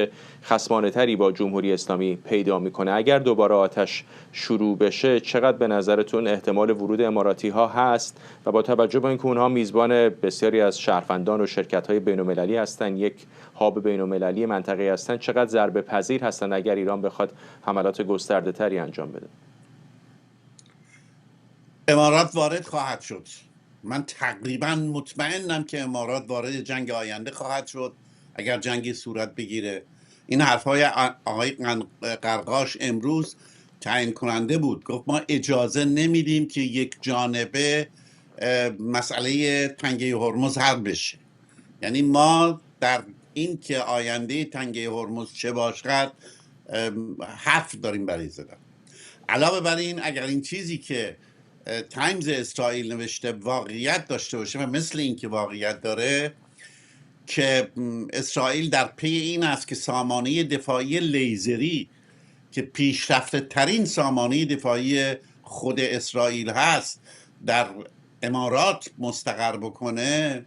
خصمانه‌تری با جمهوری اسلامی پیدا میکنه. اگر دوباره آتش شروع بشه چقدر به نظرتون احتمال ورود اماراتی ها هست و با توجه به اینکه اونها میزبان بسیاری از شهروندان و شرکت‌های بین‌المللی هستن، یک هاب بین‌المللی منطقه‌ای هستن، چقدر ضربه پذیر هستن اگر ایران بخواد حملات گسترده‌تری انجام بده؟ امارات وارد خواهد شد. من تقریبا مطمئنم که امارات وارد جنگ آینده خواهد شد اگر جنگی صورت بگیره. این حرفهای آقای قرقاش امروز تعیین کننده بود. گفت ما اجازه نمیدیم که یک جانبه مسئله تنگه هرمز حل بشه. یعنی ما در این که آینده تنگه هرمز چه باشد حرف داریم برای زدن. علاوه بر این، اگر این چیزی که تایمز اسرائیل نوشته واقعیت داشته باشه و مثل این که واقعیت داره که اسرائیل در پی این است که سامانه دفاعی لیزری که پیشرفته ترین سامانه دفاعی خود اسرائیل هست در امارات مستقر بکنه،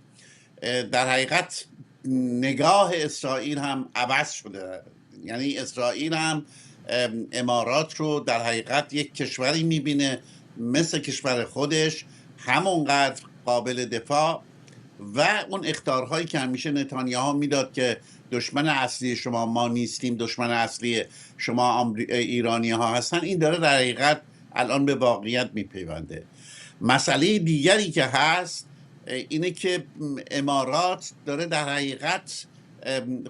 در حقیقت نگاه اسرائیل هم عوض شده. یعنی اسرائیل هم امارات رو در حقیقت یک کشوری میبینه مثل کشور خودش، همونقدر قابل دفاع و اون اخطارهایی که همیشه نتانیاهو میداد که دشمن اصلی شما ما نیستیم، دشمن اصلی شما ایرانی ها هستن، این داره در حقیقت الان به واقعیت میپیونده. مسئله دیگری که هست اینه که امارات داره در حقیقت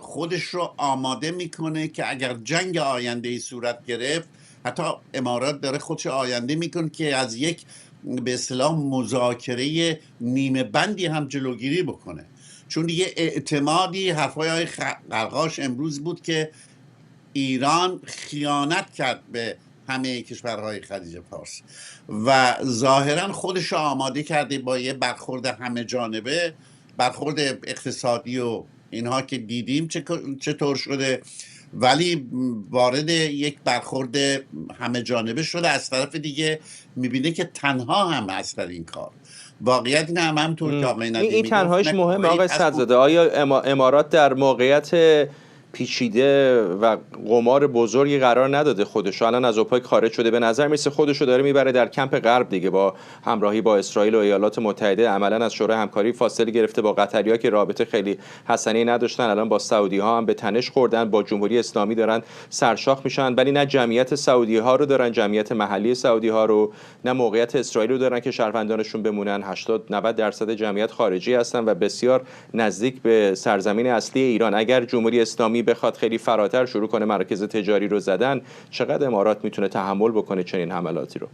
خودش رو آماده میکنه که اگر جنگ آینده صورت گرفت، حتی امارات داره خودش آینده میکنه که از یک به اصطلاح مذاکره نیمه بندی هم جلوگیری بکنه. چون دیگه اعتمادی، حرفای قرقاش امروز بود که ایران خیانت کرد به همه کشورهای خلیج فارس و ظاهرا خودش رو آماده کرده با یه برخورد همه جانبه، برخورد اقتصادی و اینها که دیدیم چطور شده، ولی وارد یک برخورد همه جانبه شده. از طرف دیگه میبینه که تنها هم هست در این کار. واقعیت این هم همطور که آقای ندیمی این تنهایش مهمه آقای صدزاده. آیا امارات در موقعیت پیچیده و قمار بزرگی قرار نداده خودشو؟ الان از اوپک خارج شده، به نظر میسه خودشو داره میبره در کمپ غرب دیگه، با همراهی با اسرائیل و ایالات متحده عملا از شورای همکاری فاصله گرفته، با قطری‌ها که رابطه خیلی حسنی نداشتن الان با سعودی‌ها هم به تنش خوردن، با جمهوری اسلامی دارن سرشاخ میشن، ولی نه جمعیت سعودی‌ها رو دارن، جمعیت محلی سعودی‌ها رو، نه موقعیت اسرائیل رو دارن که شهروندانشون بمونن. 80-90% جمعیت خارجی هستن و بسیار نزدیک به سرزمین اصلی ایران. اگر جمهوری اسلامی بخواد خیلی فراتر شروع کنه مراکز تجاری رو زدن، چقدر امارات میتونه تحمل بکنه چنین حملاتی رو؟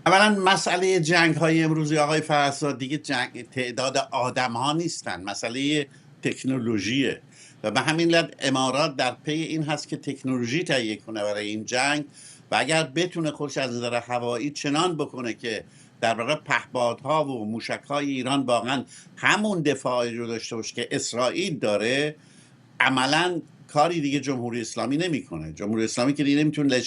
اولا مسئله جنگ های امروزی آقای فرزاد دیگه تعداد آدم ها نیستن، مسئله تکنولوژیه و به همین علت امارات در پی این هست که تکنولوژی تهیه کنه برای این جنگ و اگر بتونه خودش از نظر هوایی چنان بکنه که در واقع پهپادها و موشک‌های ایران واقعا همون دفاعی رو داشته باشه که اسرائیل داره، عملاً کاری دیگه جمهوری اسلامی نمیکنه. جمهوری اسلامی که دیگه نمیتونه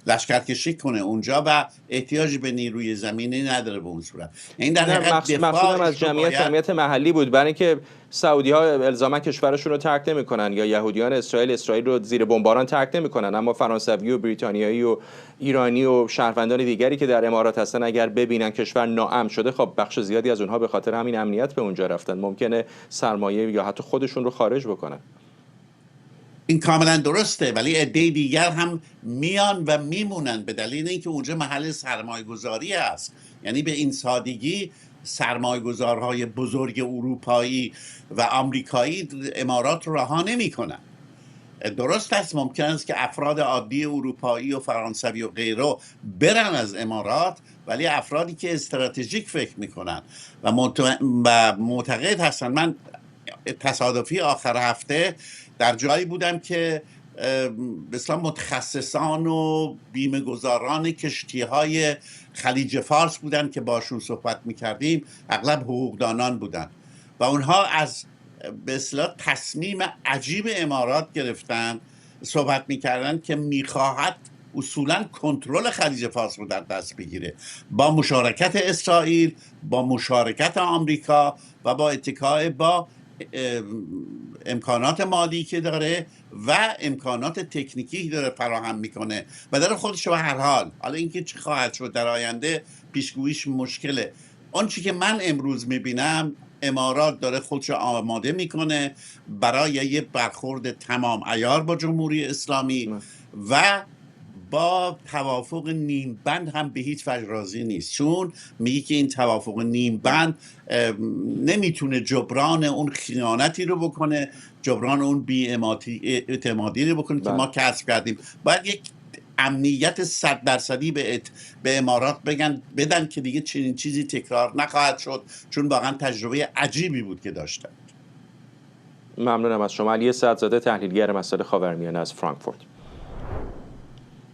لشکرکشی کنه اونجا و احتیاجی به نیروی زمینی نداره به اون صورت. این در حقیقت مقصودم از جمعیت محلی بود، برای اینکه سعودی ها الزاما کشورشون رو ترک نمیکنن یا یهودیان اسرائیل رو زیر بمباران ترک نمیکنن، اما فرانسوی و بریتانیایی و ایرانی و شهروندان دیگری که در امارات هستن اگر ببینن کشور ناامن شده، خب بخش زیادی از اونها به خاطر همین امنیت به اونجا رفتن، ممکنه سرمایه یا حتی خودشون رو خارج بکنن. این کاملا درسته، ولی عده دیگر هم میان و میمونن به دلیل اینکه اونجا محل سرمایه گذاری است. یعنی به این سادگی سرمایه‌گذارهای بزرگ اروپایی و آمریکایی امارات رو رها نمی‌کنن. درست است ممکن است که افراد عادی اروپایی و فرانسوی و غیره برن از امارات، ولی افرادی که استراتژیک فکر میکنن و معتقد هستن. من تصادفی آخر هفته در جایی بودم که مثلا متخصصان و بیمه گذاران کشتی های خلیج فارس بودن که باشون صحبت میکردیم، اغلب حقوقدانان بودن و اونها از به اصطلاح تصمیم عجیب امارات گرفتن، صحبت میکردن که میخواهد اصولا کنترل خلیج فارس رو در دست بگیره با مشارکت اسرائیل، با مشارکت آمریکا و با اتکای با امکانات مالی که داره و امکانات تکنیکی داره فراهم میکنه و داره خودش. به هر حال حالا اینکه چه خواهد شد در آینده پیشگوییش مشکله. اون چی که من امروز میبینم امارات داره خودش آماده میکنه برای یه برخورد تمام عیار با جمهوری اسلامی و با توافق نیم بند هم به هیچ وجه راضی نیست، چون میگه که این توافق نیم بند نمیتونه جبران اون خیانتی رو بکنه، جبران اون بی‌اعتمادی رو بکنه که ما کسب کردیم. باید یک امنیت 100% به امارات بدن که دیگه چنین چیزی تکرار نخواهد شد، چون واقعا تجربه عجیبی بود که داشتن. ممنونم از شما. علی سعدزاده، تحلیلگر مسائل خاورمیانه از فرانکفورت.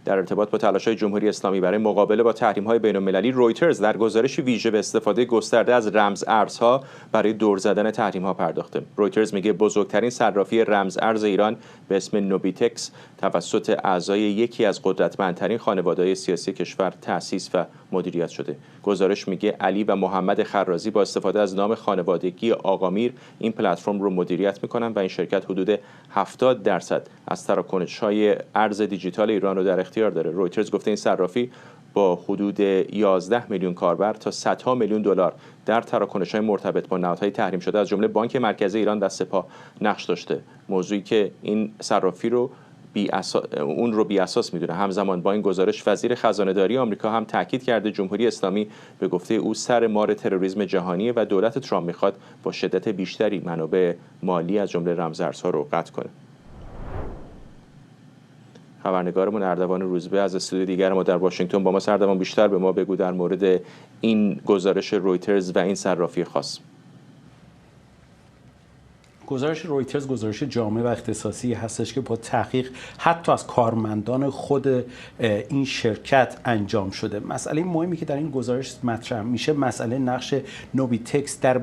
در ارتباط با تلاش‌های جمهوری اسلامی برای مقابله با تحریم‌های بین‌المللی، رویترز در گزارشی ویژه به استفاده گسترده از رمز ارزها برای دور زدن تحریم‌ها پرداخته. رویترز میگه بزرگترین صرافی رمز ارز ایران به اسم نوبیتکس توسط اعضای یکی از قدرتمندترین خانواده‌های سیاسی کشور تأسیس و مدیریت شده. گزارش میگه علی و محمد خرازی با استفاده از نام خانوادگی آقامیر این پلتفرم رو مدیریت میکنن و این شرکت حدود 70% از تراکنش‌های ارز دیجیتال ایران رو در اختیار داره. رویترز گفته این صرافی با حدود 11 میلیون کاربر تا صدها میلیون دلار در تراکنش‌های مرتبط با نهادهای تحریم شده از جمله بانک مرکزی ایران و سپاه نقش داشته. موضوعی که این صرافی رو بی اساس میدونه. همزمان با این گزارش وزیر خزانه‌داری آمریکا هم تاکید کرده جمهوری اسلامی به گفته او سر مار تروریسم جهانی و دولت ترامپ میخواد با شدت بیشتری منابع مالی از جمله رمزارزها رو قطع کنه. خبرنگارمون اردوان روزبه از استودیو دیگر ما در واشنگتن با ما. اردوان، بیشتر به ما بگو در مورد این گزارش رویترز و این صرافی خاص. گزارش رویترز گزارش جامع و اختصاصی هستش که با تحقیق حتی از کارمندان خود این شرکت انجام شده. مسئله مهمی که در این گزارش مطرح میشه مسئله نقش نوبیتکس در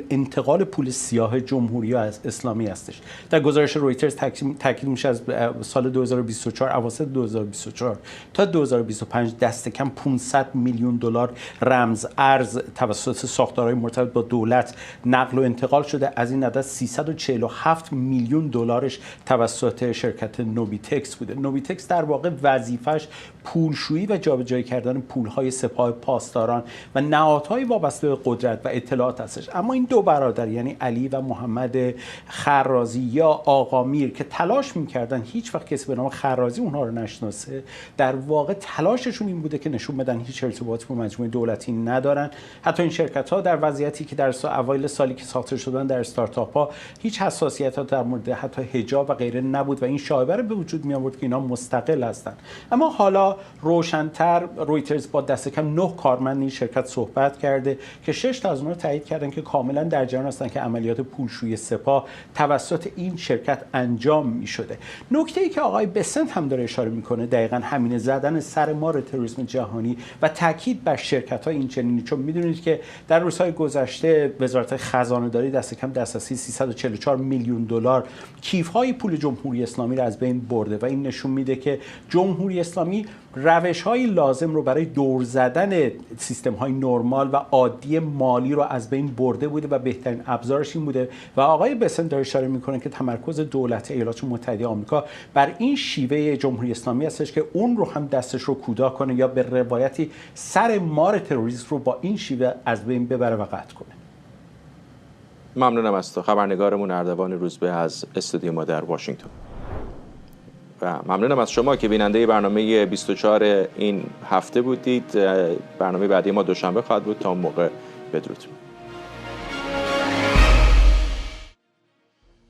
انتقال پول سیاه جمهوری اسلامی هستش. در گزارش رویترز تاکید میشه از سال 2024 اواسط 2024 تا 2025 دست کم 500 میلیون دلار رمز ارز توسط ساختارهای مرتبط با دولت نقل و انتقال شده. از این عدد 347 میلیون دلارش توسط شرکت نوبیتکس بوده. نوبیتکس در واقع وظیفش پولشویی و جابجایی کردن پولهای سپاه پاسداران و نهادهای وابسته به قدرت و اطلاعات هستش. اما این دو برادر یعنی علی و محمد خرازی یا آقامیر که تلاش میکردن هیچ وقت کسی به نام خرازی اونها رو نشناسه، در واقع تلاششون این بوده که نشون بدن هیچ ارتباطی با مجموعه دولتی ندارن. حتی این شرکت ها در وضعیتی که در اوایل سالی که ساخته شدن در استارتاپ ها هیچ حساسیت ها در مورد حتی حجاب و غیره نبود و این شایبه به وجود می آورد که اینا مستقل هستند. اما حالا روشن‌تر رویترز با دست کم 9 کارمند این شرکت صحبت کرده که 6 تا از اونها تایید کردن که کاملا در جریان هستن که عملیات پولشویی سپاه توسط این شرکت انجام می شده. نکته‌ای که آقای بسنت هم داره اشاره میکنه دقیقاً همین، زدن سر مار تروریسم جهانی و تاکید بر شرکت‌های این چنینی، چون میدونید که در روزهای گذشته وزارت خزانه‌داری دست کم دسترسی 344 میلیون دلار کیف‌های پول جمهوری اسلامی را از بین برده و این نشون میده که جمهوری اسلامی روش‌های لازم رو برای دور زدن سیستم‌های نرمال و عادی مالی رو از بین برده بوده و بهترین ابزارش این بوده و آقای بسنت داره اشاره میکنه که تمرکز دولت ایالات متحده آمریکا بر این شیوه جمهوری اسلامی هستش که اون رو هم دستش رو کوتاه کنه یا به روایتی سر مار تروریسم رو با این شیوه از بین ببره و قطع کنه. ممنونم از تو. خبرنگارمون اردوان روزبه از استودیو ما در واشنگتن. و ممنونم از شما که بیننده برنامه 24 این هفته بودید. برنامه بعدی ما دوشنبه خواهد بود. تا اون موقع بدرود.